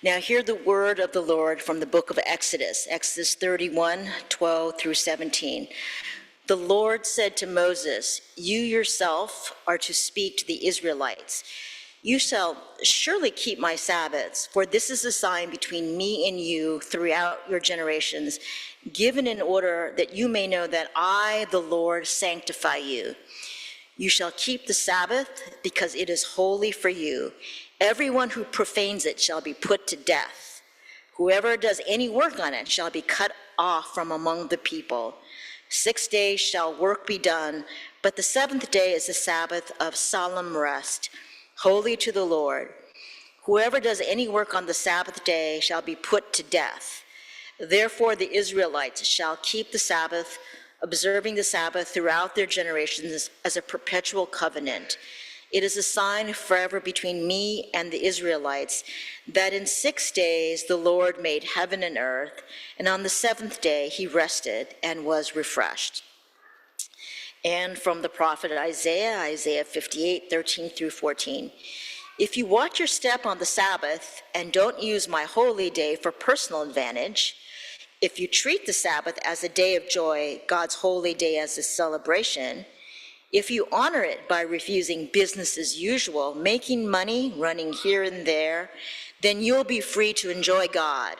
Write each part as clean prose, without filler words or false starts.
Now hear the word of the Lord from the book of Exodus, Exodus 31:12-17. The Lord said to Moses, "You yourself are to speak to the Israelites. You shall surely keep my Sabbaths, for this is a sign between me and you throughout your generations, given in order that you may know that I, the Lord, sanctify you. You shall keep the Sabbath because it is holy for you. Everyone who profanes it shall be put to death. Whoever does any work on it shall be cut off from among the people. 6 days shall work be done, but the seventh day is a Sabbath of solemn rest, holy to the Lord. Whoever does any work on the Sabbath day shall be put to death. Therefore the Israelites shall keep the Sabbath, observing the Sabbath throughout their generations as a perpetual covenant. It is a sign forever between me and the Israelites, that in 6 days the Lord made heaven and earth, and on the seventh day he rested and was refreshed." And from the prophet Isaiah, Isaiah 58:13-14. "If you watch your step on the Sabbath and don't use my holy day for personal advantage, if you treat the Sabbath as a day of joy, God's holy day as a celebration, if you honor it by refusing business as usual, making money, running here and there, then you'll be free to enjoy God.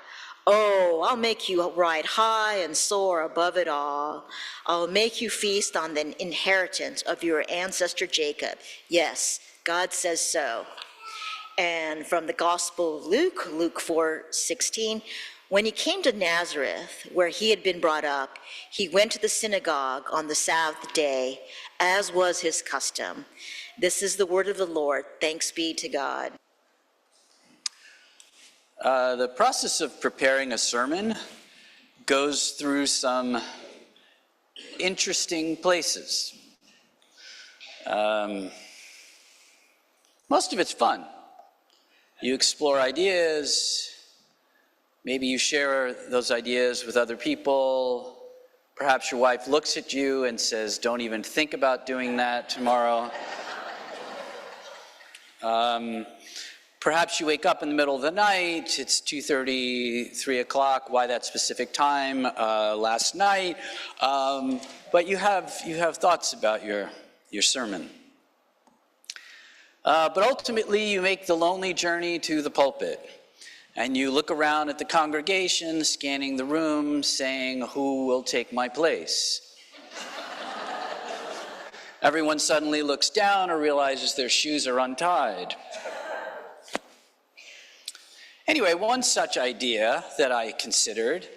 Oh, I'll make you ride high and soar above it all. I'll make you feast on the inheritance of your ancestor Jacob. Yes, God says so." And from the Gospel of Luke, Luke 4:16, "When he came to Nazareth, where he had been brought up, he went to the synagogue on the Sabbath day, as was his custom." This is the word of the Lord. Thanks be to God. The process of preparing a sermon goes through some interesting places. Most of it's fun. You explore ideas, maybe you share those ideas with other people. Perhaps your wife looks at you and says, "Don't even think about doing that tomorrow." Perhaps you wake up in the middle of the night, it's 2:30, 3 o'clock, why that specific time last night? But you have thoughts about your sermon. But ultimately you make the lonely journey to the pulpit, and you look around at the congregation, scanning the room, saying, "Who will take my place?" Everyone suddenly looks down or realizes their shoes are untied. Anyway, one such idea that I considered,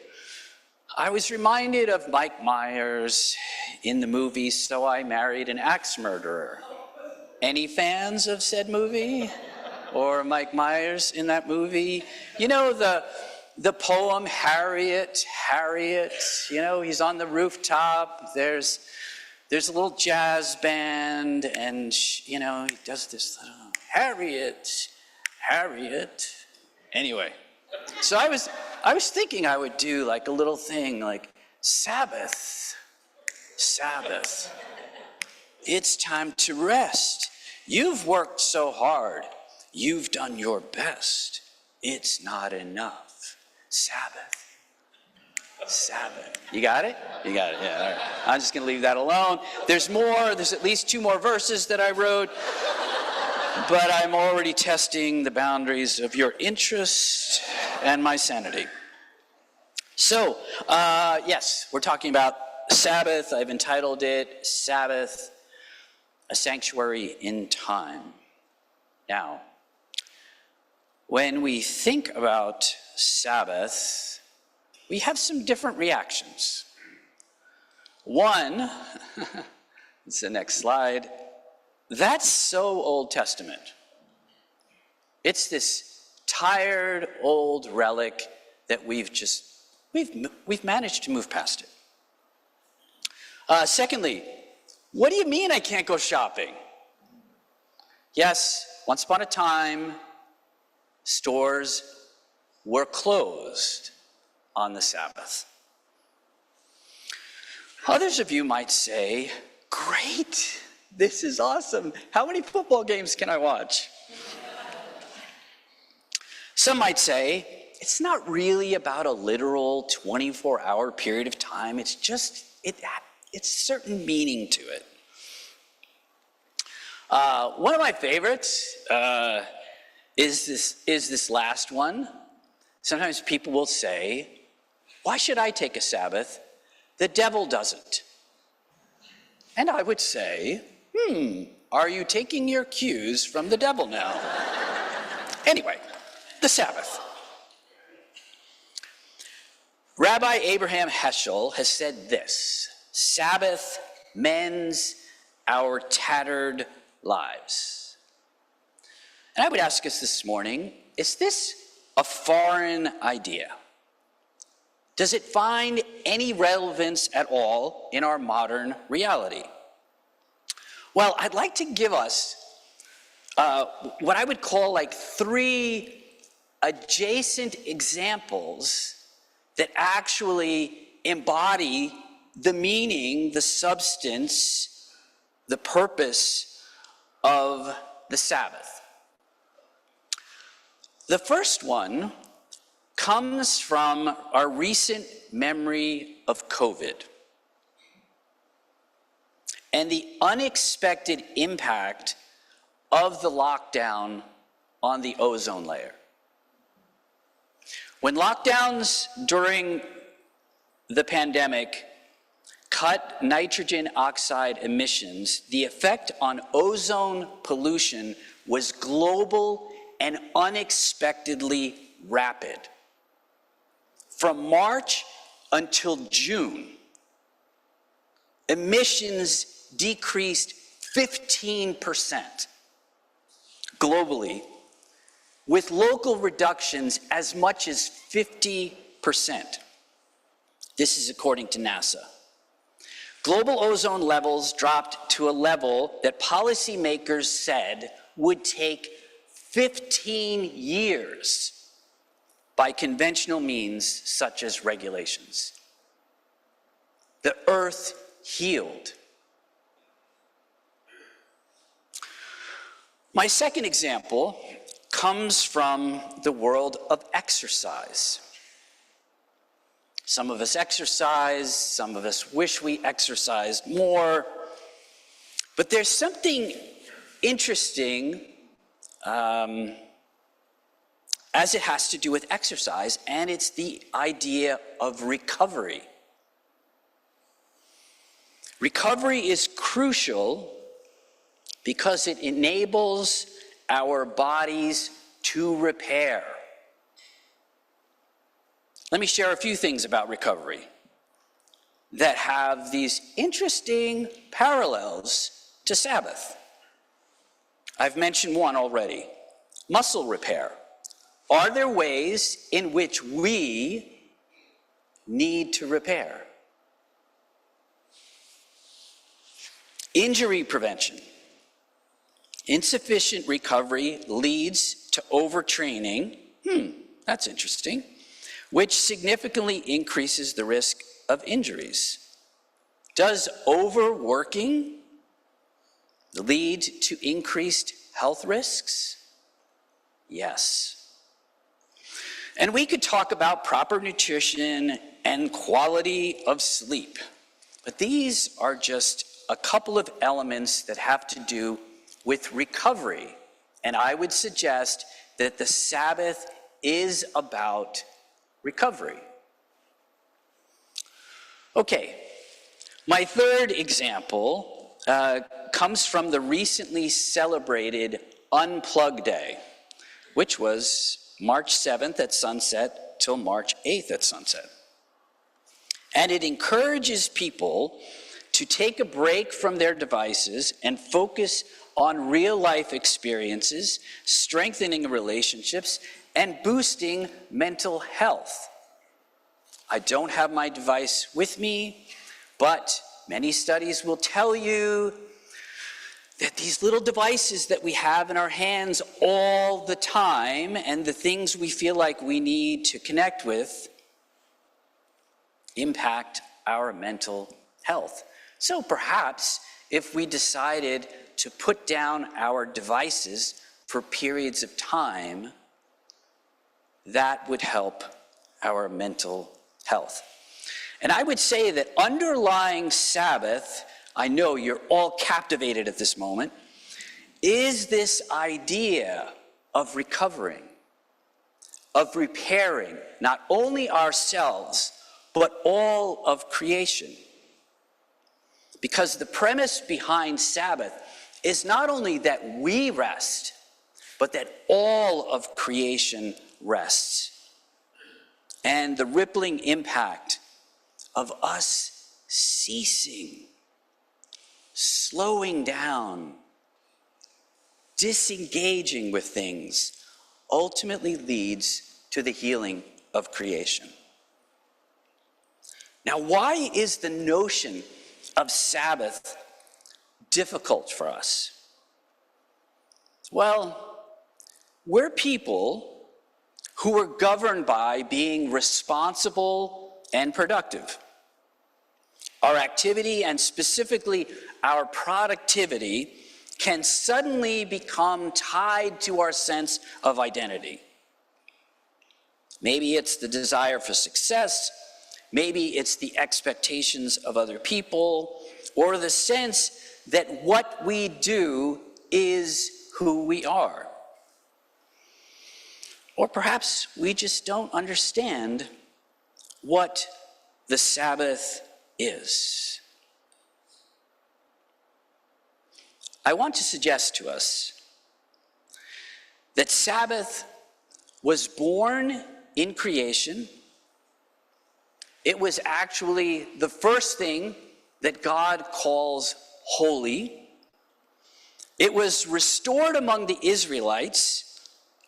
I was reminded of Mike Myers in the movie So I Married an Axe Murderer. Any fans of said movie? Or Mike Myers in that movie? You know the poem Harriet, you know, he's on the rooftop, there's a little jazz band, and you know, he does this little, Harriet. Anyway, so I was thinking I would do like a little thing like Sabbath. It's time to rest. You've worked so hard. You've done your best. It's not enough. Sabbath. You got it? You got it, yeah, all right. I'm just gonna leave that alone. There's more, there's at least 2 more verses that I wrote, but I'm already testing the boundaries of your interest and my sanity. So, yes, we're talking about Sabbath. I've entitled it Sabbath, a Sanctuary in Time. Now, when we think about Sabbath, we have some different reactions. One, it's the next slide, that's so Old Testament. It's this tired old relic that we've managed to move past it. Secondly, what do you mean I can't go shopping? Yes, once upon a time, stores were closed on the Sabbath. Others of you might say, great, this is awesome. How many football games can I watch? Some might say, it's not really about a literal 24-hour period of time. It's just, it's certain meaning to it. One of my favorites is this last one. Sometimes people will say, why should I take a Sabbath? The devil doesn't. And I would say, are you taking your cues from the devil now? Anyway, the Sabbath. Rabbi Abraham Heschel has said this: Sabbath mends our tattered lives. And I would ask us this morning, is this a foreign idea? Does it find any relevance at all in our modern reality? Well, I'd like to give us what I would call like 3 adjacent examples that actually embody the meaning, the substance, the purpose of the Sabbath. The first one comes from our recent memory of COVID and the unexpected impact of the lockdown on the ozone layer. When lockdowns during the pandemic cut nitrogen oxide emissions, the effect on ozone pollution was global and unexpectedly rapid. From March until June, emissions decreased 15% globally, with local reductions as much as 50%. This is according to NASA. Global ozone levels dropped to a level that policymakers said would take 15 years by conventional means such as regulations. The earth healed. My second example comes from the world of exercise. Some of us exercise, some of us wish we exercised more, but there's something interesting as it has to do with exercise, and it's the idea of recovery. Recovery is crucial because it enables our bodies to repair. Let me share a few things about recovery that have these interesting parallels to Sabbath. I've mentioned one already: muscle repair. Are there ways in which we need to repair? Injury prevention. Insufficient recovery leads to overtraining. That's interesting. Which significantly increases the risk of injuries. Does overworking lead to increased health risks? Yes. And we could talk about proper nutrition and quality of sleep, but these are just a couple of elements that have to do with recovery. And I would suggest that the Sabbath is about recovery. Okay, my third example comes from the recently celebrated Unplug Day, which was March 7th at sunset till March 8th at sunset. And it encourages people to take a break from their devices and focus on real-life experiences, strengthening relationships, and boosting mental health. I don't have my device with me, but many studies will tell you that these little devices that we have in our hands all the time and the things we feel like we need to connect with impact our mental health. So perhaps if we decided to put down our devices for periods of time, that would help our mental health. And I would say that underlying Sabbath, I know you're all captivated at this moment, is this idea of recovering, of repairing not only ourselves, but all of creation. Because the premise behind Sabbath is not only that we rest, but that all of creation rests. And the rippling impact of us ceasing, slowing down, disengaging with things ultimately leads to the healing of creation. Now, why is the notion of Sabbath difficult for us? Well, we're people who are governed by being responsible and productive. Our activity, and specifically our productivity, can suddenly become tied to our sense of identity. Maybe it's the desire for success, maybe it's the expectations of other people, or the sense that what we do is who we are. Or perhaps we just don't understand what the Sabbath is. I want to suggest to us that Sabbath was born in creation. It was actually the first thing that God calls holy. It was restored among the Israelites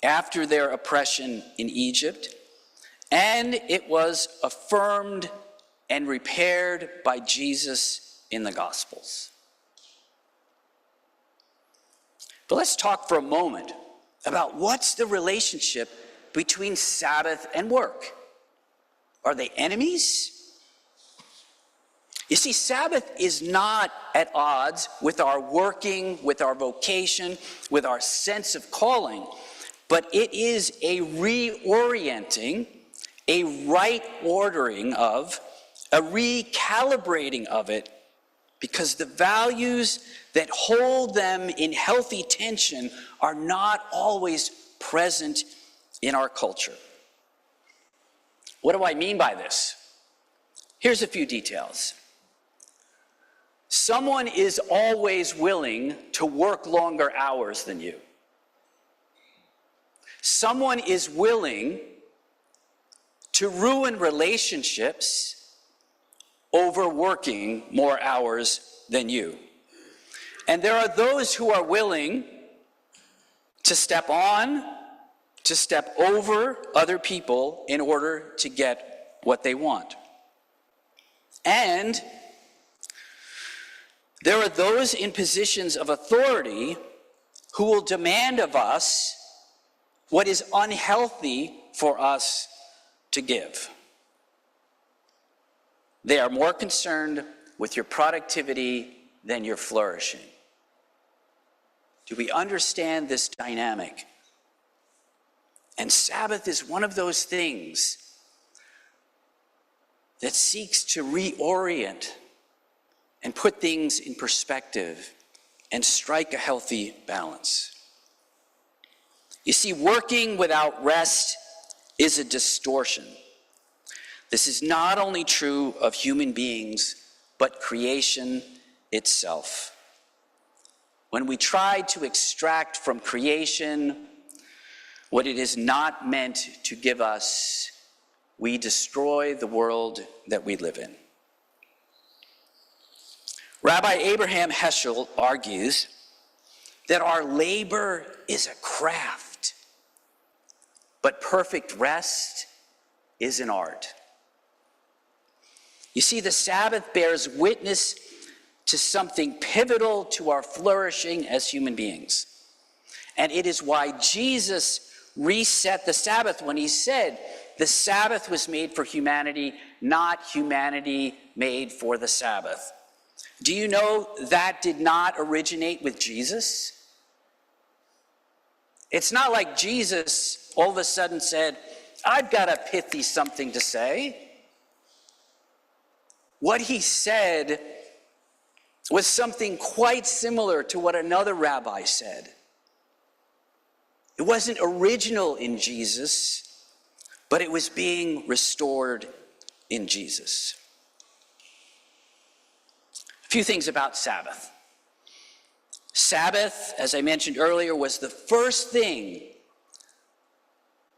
after their oppression in Egypt, and it was affirmed and repaired by Jesus in the Gospels. But let's talk for a moment about what's the relationship between Sabbath and work. Are they enemies? You see, Sabbath is not at odds with our working, with our vocation, with our sense of calling, but it is a reorienting, a right ordering of, a recalibrating of it, because the values that hold them in healthy tension are not always present in our culture. What do I mean by this? Here's a few details. Someone is always willing to work longer hours than you. Someone is willing to ruin relationships over working more hours than you. And there are those who are willing to step on, to step over other people in order to get what they want. And there are those in positions of authority who will demand of us what is unhealthy for us to give. They are more concerned with your productivity than your flourishing. Do we understand this dynamic? And Sabbath is one of those things that seeks to reorient and put things in perspective and strike a healthy balance. You see, working without rest is a distortion. This is not only true of human beings, but creation itself. When we try to extract from creation what it is not meant to give us, we destroy the world that we live in. Rabbi Abraham Heschel argues that our labor is a craft, but perfect rest is an art. You see, the Sabbath bears witness to something pivotal to our flourishing as human beings. And it is why Jesus reset the Sabbath when he said, the Sabbath was made for humanity, not humanity made for the Sabbath. Do you know that did not originate with Jesus? It's not like Jesus all of a sudden said, I've got a pithy something to say. What he said was something quite similar to what another rabbi said. It wasn't original in Jesus, but it was being restored in Jesus. A few things about Sabbath. Sabbath, as I mentioned earlier, was the first thing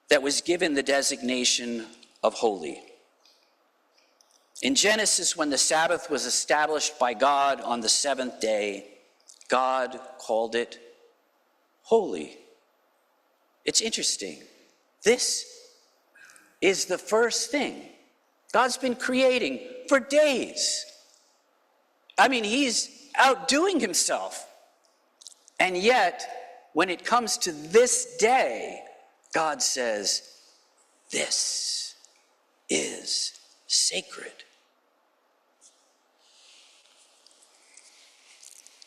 that was given the designation of holy. In Genesis, when the Sabbath was established by God on the seventh day, God called it holy. It's interesting. This is the first thing God's been creating for days. I mean, he's outdoing himself. And yet, when it comes to this day, God says, this is sacred.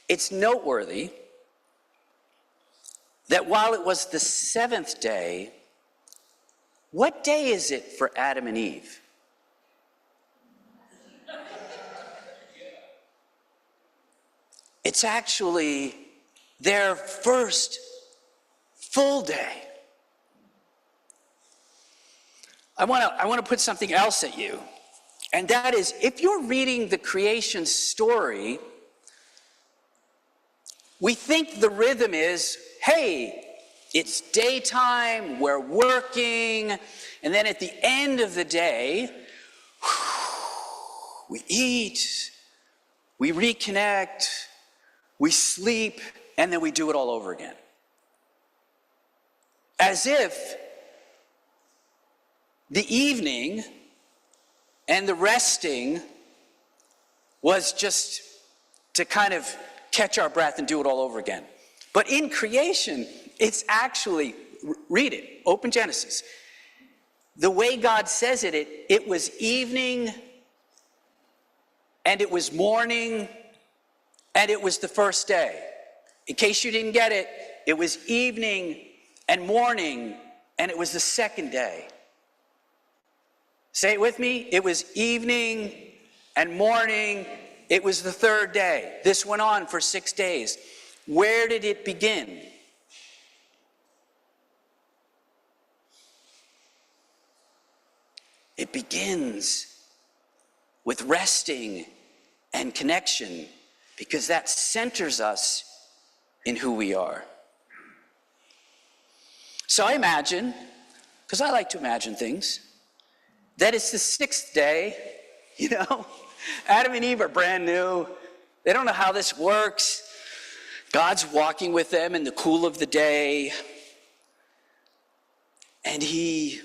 It's noteworthy that while it was the seventh day, what day is it for Adam and Eve? It's actually their first full day. I want to put something else at you, and that is, if you're reading the creation story, we think the rhythm is, hey, it's daytime, we're working, and then at the end of the day, we eat, we reconnect, we sleep, and then we do it all over again. As if the evening and the resting was just to kind of catch our breath and do it all over again. But in creation, it's actually, read it, open Genesis. The way God says it, it was evening, and it was morning, and it was the first day. In case you didn't get it, it was evening and morning, and it was the second day. Say it with me. It was evening and morning. It was the third day. This went on for 6 days. Where did it begin? It begins with resting and connection, because that centers us in who we are. So I imagine, because I like to imagine things, that it's the sixth day, Adam and Eve are brand new. They don't know how this works. God's walking with them in the cool of the day. And he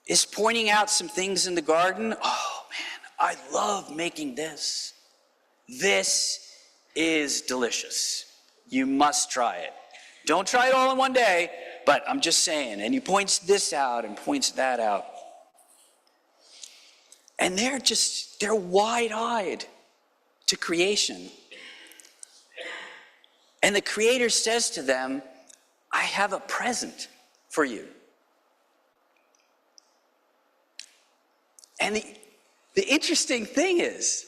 is pointing out some things in the garden. Oh man, I love making this. This is delicious. You must try it. Don't try it all in one day, but I'm just saying. And he points this out and points that out. And they're wide-eyed to creation. And the Creator says to them, I have a present for you. And the interesting thing is,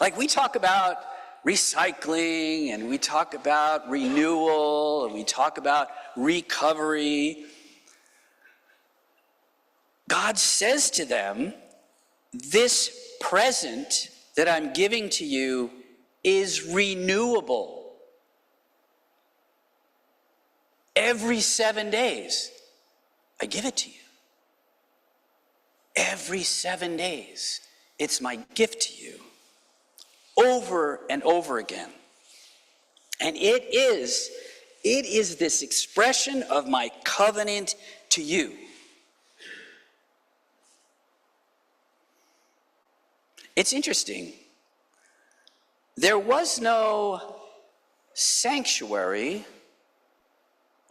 like, we talk about recycling, and we talk about renewal, and we talk about recovery. God says to them, this present that I'm giving to you is renewable. Every 7 days, I give it to you. Every 7 days, it's my gift to you. Over and over again. And it is this expression of my covenant to you. It's interesting. There was no sanctuary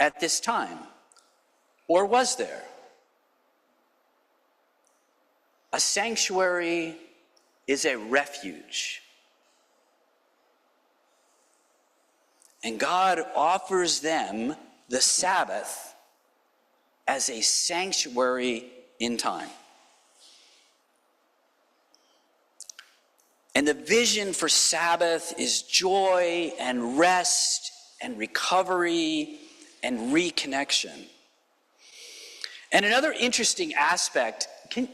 at this time, or was there? A sanctuary is a refuge. And God offers them the Sabbath as a sanctuary in time. And the vision for Sabbath is joy and rest and recovery and reconnection. And another interesting aspect, I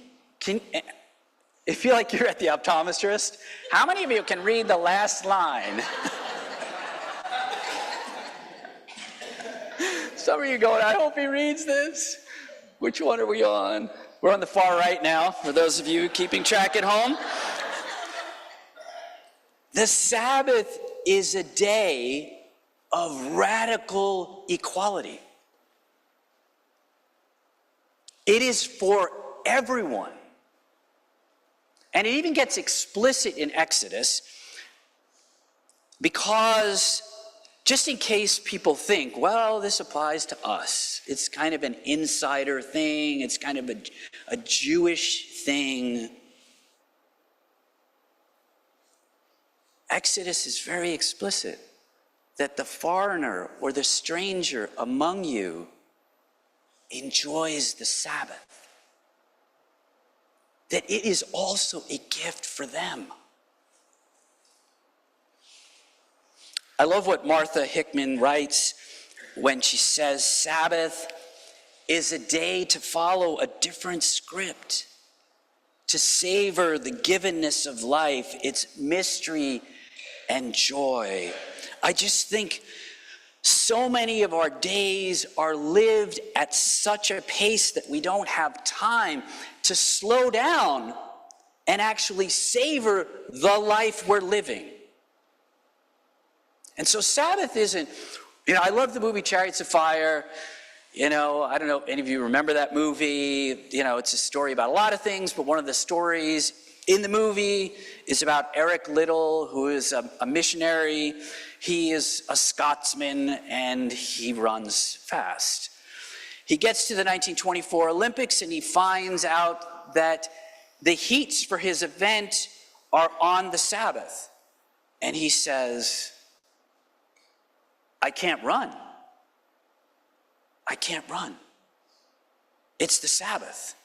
feel like you're at the optometrist. How many of you can read the last line? Some of you going, I hope he reads this. Which one are we on? We're on the far right now, for those of you keeping track at home. The Sabbath is a day of radical equality. It is for everyone. And it even gets explicit in Exodus because just in case people think, well, this applies to us. It's kind of an insider thing. It's kind of a Jewish thing. Exodus is very explicit that the foreigner or the stranger among you enjoys the Sabbath. That it is also a gift for them. I love what Martha Hickman writes when she says, Sabbath is a day to follow a different script, to savor the givenness of life, its mystery and joy. I just think so many of our days are lived at such a pace that we don't have time to slow down and actually savor the life we're living. And so Sabbath isn't, I love the movie Chariots of Fire. I don't know if any of you remember that movie. It's a story about a lot of things, but one of the stories in the movie is about Eric Liddell, who is a missionary. He is a Scotsman, and he runs fast. He gets to the 1924 Olympics, and he finds out that the heats for his event are on the Sabbath. And he says, I can't run. I can't run. It's the Sabbath.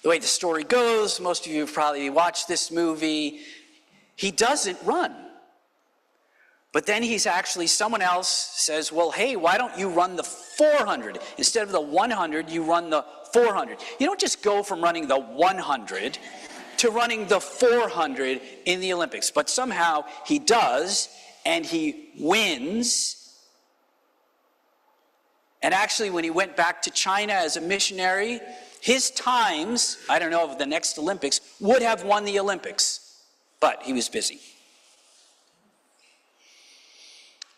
The way the story goes, most of you have probably watched this movie, he doesn't run. But then someone else says, well, hey, why don't you run the 400? Instead of the 100, you run the 400. You don't just go from running the 100 to running the 400 in the Olympics. But somehow he does, and he wins. And actually, when he went back to China as a missionary, his times, I don't know, of the next Olympics, would have won the Olympics. But he was busy.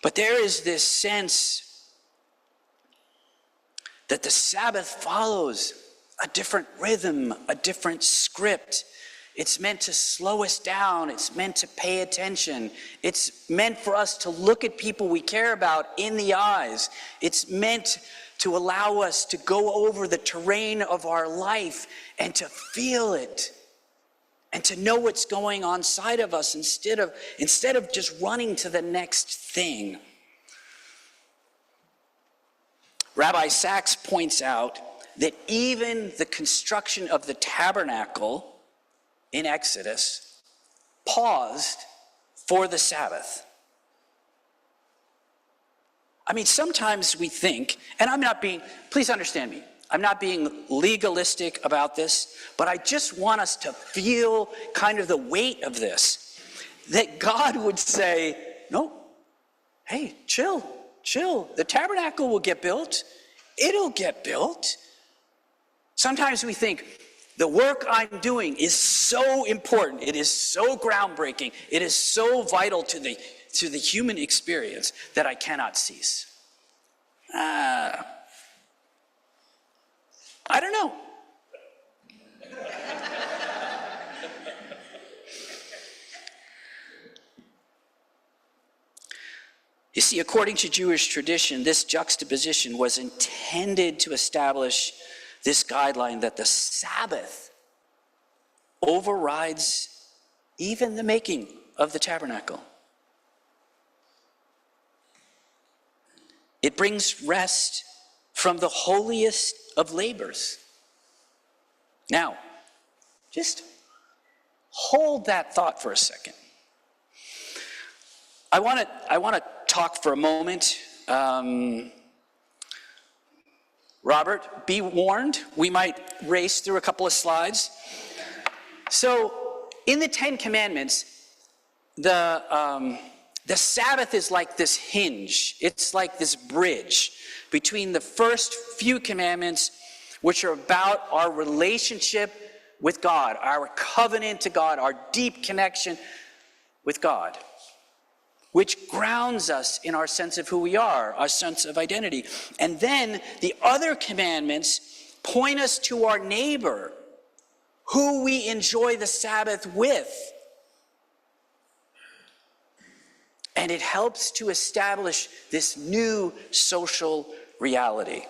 But there is this sense that the Sabbath follows a different rhythm, a different script. It's meant to slow us down. It's meant to pay attention. It's meant for us to look at people we care about in the eyes. It's meant to allow us to go over the terrain of our life and to feel it and to know what's going on inside of us instead of just running to the next thing. Rabbi Sachs points out that even the construction of the tabernacle in Exodus paused for the Sabbath. I mean, sometimes we think, and please understand me, I'm not being legalistic about this, but I just want us to feel kind of the weight of this, that God would say, no, hey, chill, the tabernacle will get built, it'll get built. Sometimes we think, the work I'm doing is so important, it is so groundbreaking, it is so vital to the human experience that I cannot cease. I don't know. You see, according to Jewish tradition, this juxtaposition was intended to establish this guideline that the Sabbath overrides even the making of the tabernacle. It brings rest from the holiest of labors. Now, just hold that thought for a second. I want to talk for a moment. Robert, be warned, we might race through a couple of slides. So, in the Ten Commandments, the Sabbath is like this hinge. It's like this bridge between the first few commandments, which are about our relationship with God, our covenant to God, our deep connection with God, which grounds us in our sense of who we are, our sense of identity. And then the other commandments point us to our neighbor, who we enjoy the Sabbath with. And it helps to establish this new social reality.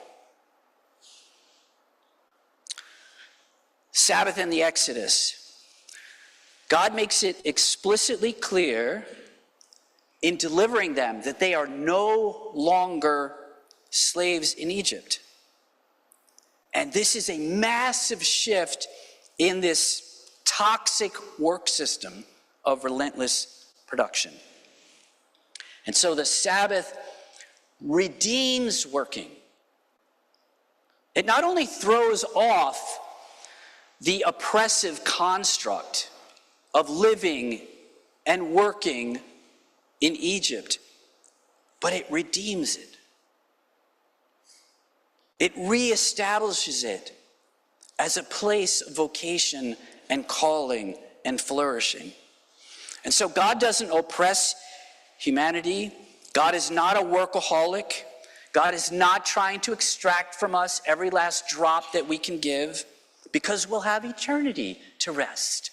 Sabbath and the Exodus. God makes it explicitly clear in delivering them that they are no longer slaves in Egypt. And this is a massive shift in this toxic work system of relentless production. And so the Sabbath redeems working. It not only throws off the oppressive construct of living and working in Egypt, but it redeems it. It reestablishes it as a place of vocation and calling and flourishing. And so God doesn't oppress humanity. God is not a workaholic. God is not trying to extract from us every last drop that we can give, because we'll have eternity to rest.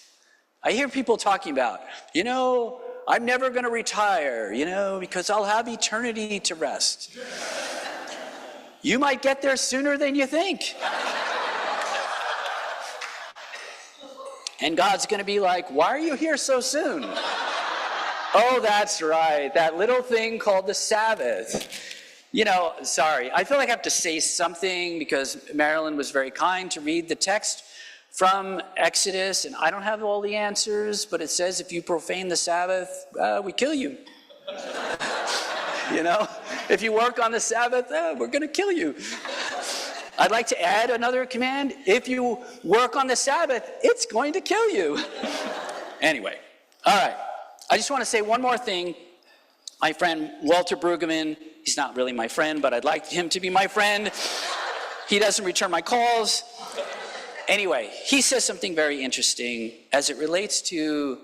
I hear people talking about, I'm never going to retire, because I'll have eternity to rest. You might get there sooner than you think. And God's going to be like, why are you here so soon? Oh, that's right, that little thing called the Sabbath. Sorry, I feel like I have to say something because Marilyn was very kind to read the text from Exodus, and I don't have all the answers, but it says if you profane the Sabbath, we kill you. If you work on the Sabbath, we're going to kill you. I'd like to add another command. If you work on the Sabbath, it's going to kill you. Anyway, all right. I just want to say one more thing. My friend Walter Brueggemann, he's not really my friend, but I'd like him to be my friend. He doesn't return my calls. Anyway, he says something very interesting as it relates to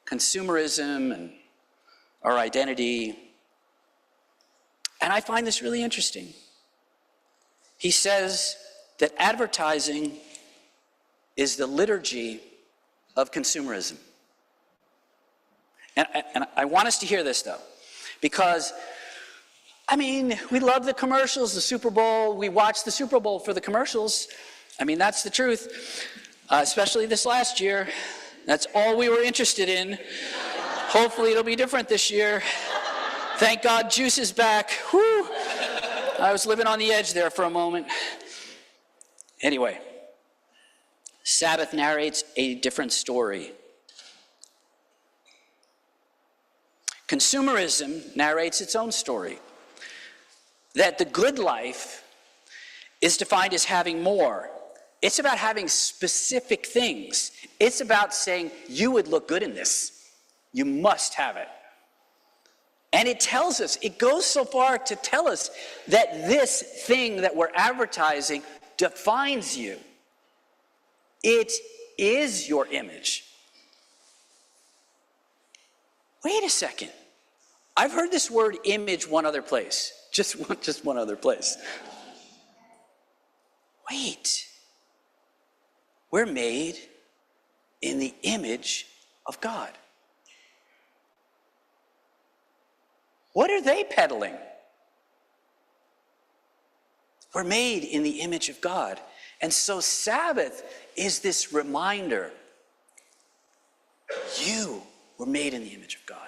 consumerism and our identity. And I find this really interesting. He says that advertising is the liturgy of consumerism. And I want us to hear this, though, because, we love the commercials, the Super Bowl. We watch the Super Bowl for the commercials. That's the truth, especially this last year. That's all we were interested in. Hopefully it'll be different this year. Thank God juice is back. Whew. I was living on the edge there for a moment. Anyway, Sabbath narrates a different story. Consumerism narrates its own story. That the good life is defined as having more. It's about having specific things. It's about saying, you would look good in this. You must have it. And it tells us, it goes so far to tell us that this thing that we're advertising defines you. It is your image. Wait a second. I've heard this word image one other place. Just one other place. Wait. We're made in the image of God. What are they peddling? We're made in the image of God. And so Sabbath is this reminder. You were made in the image of God.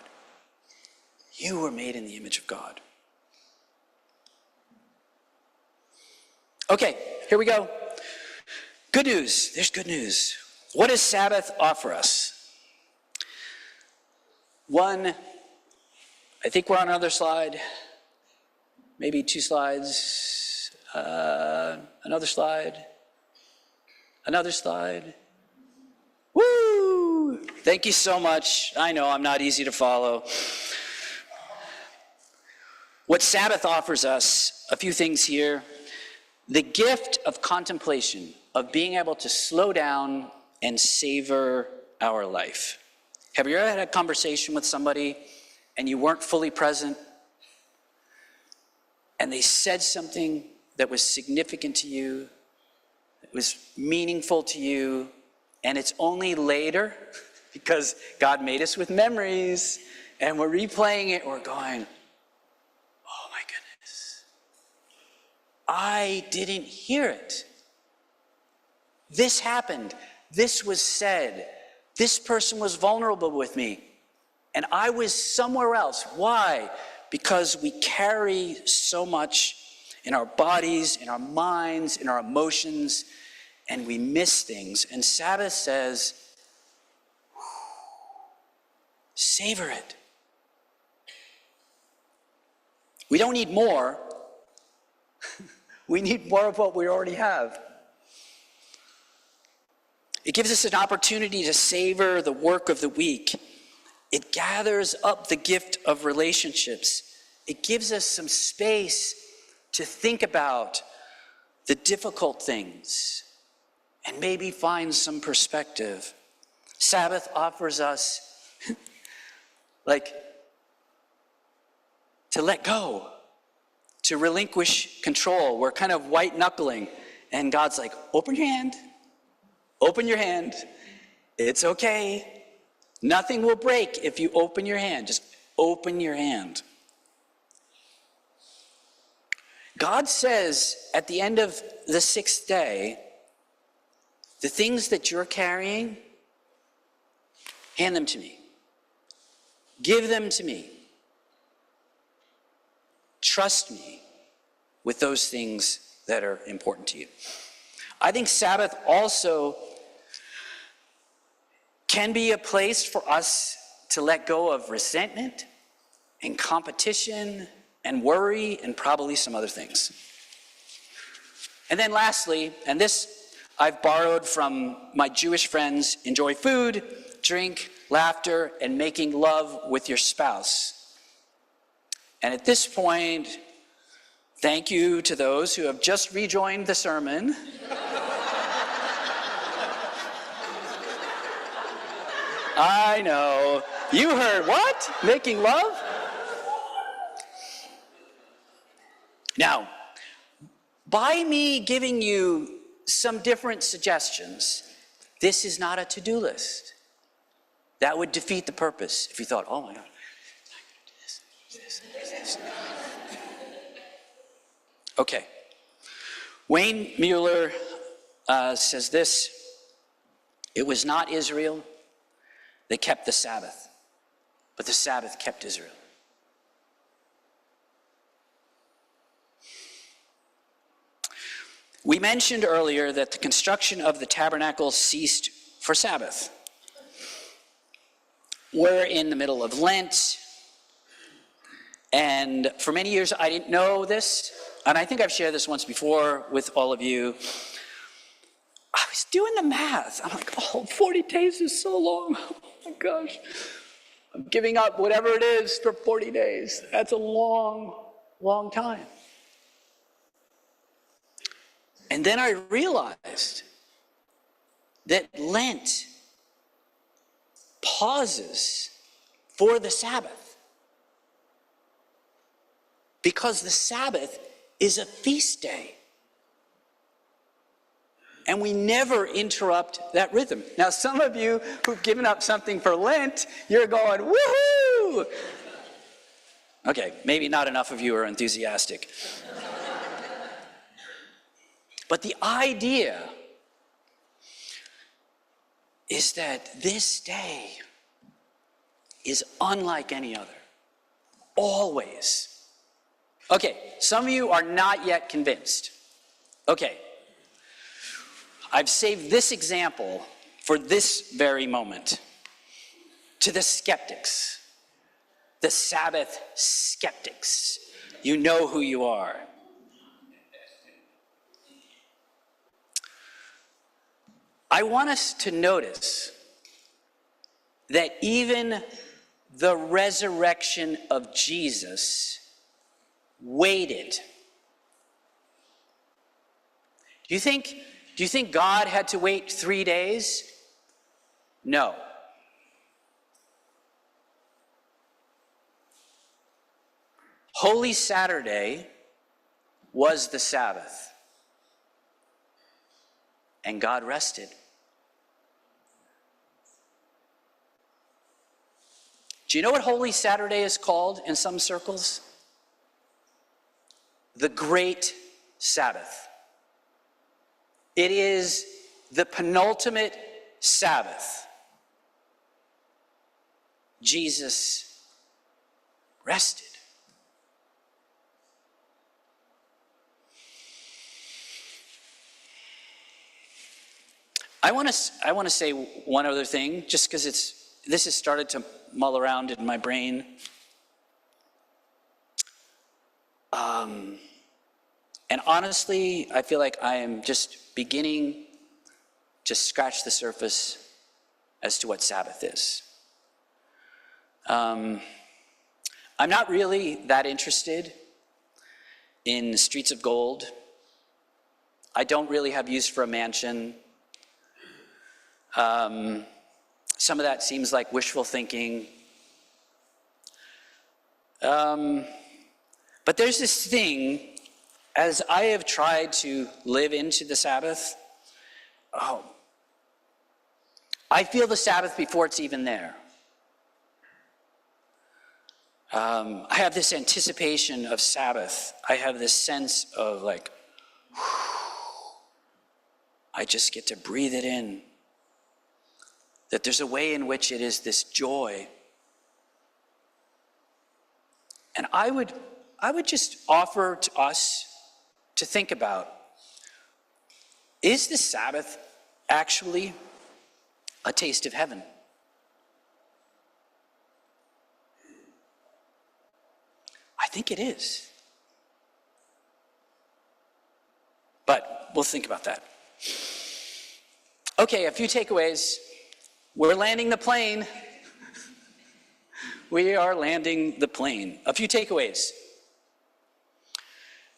You were made in the image of God. Okay, here we go. Good news. There's good news. What does Sabbath offer us? One, I think we're on another slide. Maybe 2 slides. Another slide. Another slide. Woo! Thank you so much. I know I'm not easy to follow. What Sabbath offers us, a few things here. The gift of contemplation, of being able to slow down and savor our life. Have you ever had a conversation with somebody and you weren't fully present? And they said something that was significant to you, it was meaningful to you, and it's only later, because God made us with memories, and we're replaying it, we're going, oh my goodness, I didn't hear it. This happened, this was said, this person was vulnerable with me, and I was somewhere else. Why? Because we carry so much in our bodies, in our minds, in our emotions, and we miss things. And Sabbath says, savor it. We don't need more. We need more of what we already have. It gives us an opportunity to savor the work of the week. It gathers up the gift of relationships. It gives us some space to think about the difficult things and maybe find some perspective. Sabbath offers us to let go, to relinquish control. We're kind of white knuckling, and God's like, open your hand, open your hand. It's okay. Nothing will break if you open your hand. Just open your hand. God says at the end of the 6th day, the things that you're carrying, hand them to me. Give them to me. Trust me with those things that are important to you. I think Sabbath also can be a place for us to let go of resentment and competition and worry and probably some other things. And then lastly, and this I've borrowed from my Jewish friends, enjoy food, drink, laughter, and making love with your spouse. And at this point, thank you to those who have just rejoined the sermon. I know. You heard what? Making love? Now, by me giving you some different suggestions, this is not a to-do list. That would defeat the purpose if you thought, oh my God, this. Okay. Wayne Mueller says this: it was not Israel that kept the Sabbath, but the Sabbath kept Israel. We mentioned earlier that the construction of the tabernacle ceased for Sabbath. We're in the middle of Lent, and for many years I didn't know this, and I think I've shared this once before with all of you. I was doing the math. I'm like, oh, 40 days is so long. Oh my gosh. I'm giving up whatever it is for 40 days. That's a long, long time. And then I realized that Lent pauses for the Sabbath, because the Sabbath is a feast day. And we never interrupt that rhythm. Now, some of you who've given up something for Lent, you're going, woohoo! Okay, maybe not enough of you are enthusiastic. But the idea is that this day is unlike any other. Always. Okay, some of you are not yet convinced. Okay, I've saved this example for this very moment. To the skeptics, the Sabbath skeptics, you know who you are. I want us to notice that even the resurrection of Jesus waited. Do you think God had to wait 3 days? No. Holy Saturday was the Sabbath, and God rested. Do you know what Holy Saturday is called in some circles? The Great Sabbath. It is the penultimate Sabbath. Jesus rested. I want to say one other thing, just because this has started to mull around in my brain. And honestly, I feel like I am just beginning to scratch the surface as to what Sabbath is. I'm not really that interested in streets of gold. I don't really have use for a mansion. Some of that seems like wishful thinking. But there's this thing, as I have tried to live into the Sabbath, I feel the Sabbath before it's even there. I have this anticipation of Sabbath. I have this sense of like, I just get to breathe it in. That there's a way in which it is this joy. And I would just offer to us to think about, is the Sabbath actually a taste of heaven? I think it is. But we'll think about that. Okay, a few takeaways. We're landing the plane. We are landing the plane. A few takeaways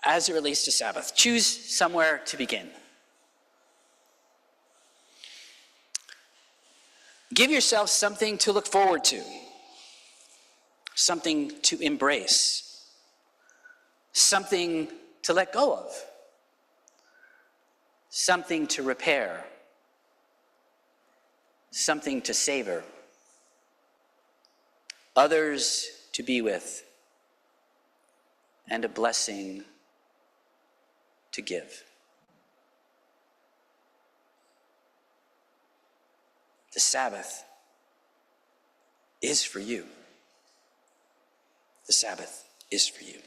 as it relates to Sabbath. Choose somewhere to begin. Give yourself something to look forward to, something to embrace, something to let go of, something to repair, something to savor, others to be with, and a blessing to give. The Sabbath is for you. The Sabbath is for you.